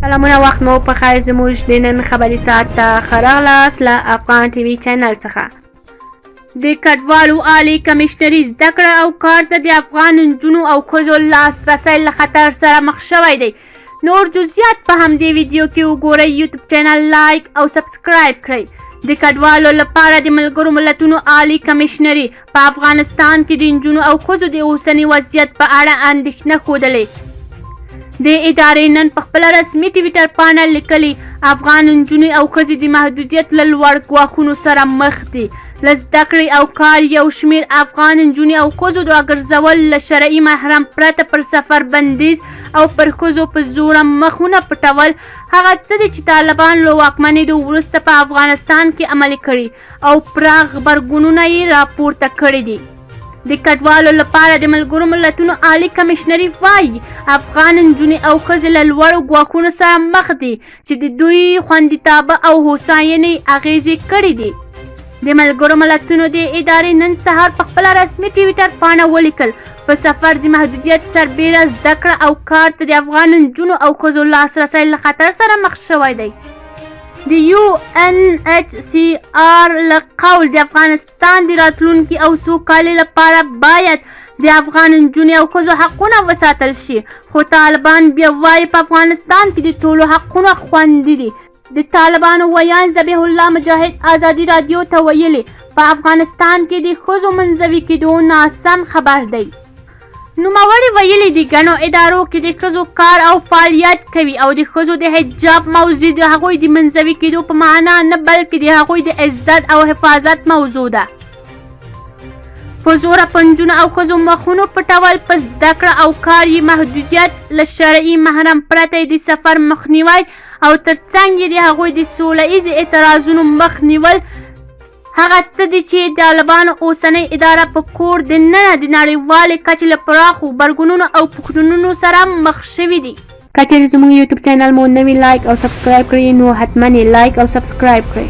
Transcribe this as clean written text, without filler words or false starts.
سلامونه وخت مو په خیر زموږ د نن خبري ساعت ته ښه راغلاست له افغان ټي وي چینل څخه. د کډوالو عالي کمیشنري زده کړه او کار ته د افغان نجونو او ښځو لاسرسی له خطر سره مخ شوی دی. نور جزئیات په همدې ویډیو کې وګورئ. یوټیوب چینل لایک او سبسکرایب کړئ. د کډوالو لپاره د ملګرو ملتونو عالي کمیشنري په افغانستان کې د نجونو او ښځو د اوسني وضعیت په اړه اندېښنه ښودلې. د ادارې نن په خپله رسمي ټویټر پاڼه لیکلي افغان نجونې او ښځې د محدودیت له لوړ ګواښونو سره مخ دي. له زده کړې او کار یو شمېر افغان نجونې او ښځو د راګرځول له شرعي محرم پرته پر سفر بندیز او پر ښځو په زوره مخونه پټول هغه څه دي چې طالبان له واکمنېدو وروسته په افغانستان کې عملي کړي او پراخ غبرګونونه یې راپورته کړي دي. د کډوالو لپاره د ملګرو ملتونو عالي کمیشنري وایي افغان نجونې او ښځې له لوړو ګواښونو سره مخ دي چې د دوی خوندیتابه او هوساینې اغېزې کړي دي. د ملګرو ملتونو د ادارې نن سهار په خپله رسمي ټویټر پاڼه ولیکل په سفر د محدودیت سربیره زده کړه او کار ته د افغان نجونو او ښځو لاسرسی له خطر سره مخ شوی دی. د UNHCR له قول د افغانستان د راتلونکي او سوکالۍ لپاره باید د افغان نجونې او ښځو حقونه وساتل شي، خو طالبان بیا وایي په افغانستان کې د ټولو حقونه خوندي دي. د طالبانو ویان ذبیح الله مجاهد ازادي راډیو ته ویلي په افغانستان کې د ښځو منزوي کېدو ناسم خبر دی. نوموړي ویلي د ګڼو ادارو کې د ښځو کار او فعالیت کوي او د ښځو د حجاب موضوع د هغوی د منزوي کېدو په معنا نه بلکې د هغوی د عزت او حفاظت موضوع ده. په زوره په نجونو او ښځو مخونو پټول، په زده کړه او کار یې محدودیت، له شرعي محرم پرته د سفر مخنیوی او ترڅنګ یې د هغوی د سوله ییزې اعتراضونو مخ نیول هغه څه دي چې طالبانو اوسنۍ اداره په کور دننه د نړیوالې کچې له پراخو غبرګونونو او پوښتنونو سره مخ شوي دي. که چیرې زموږ یوټیوب چینل مو نوي لایک او سبسکرایب کړئ نو حتما یې لایک او سبسکرایب کړئ.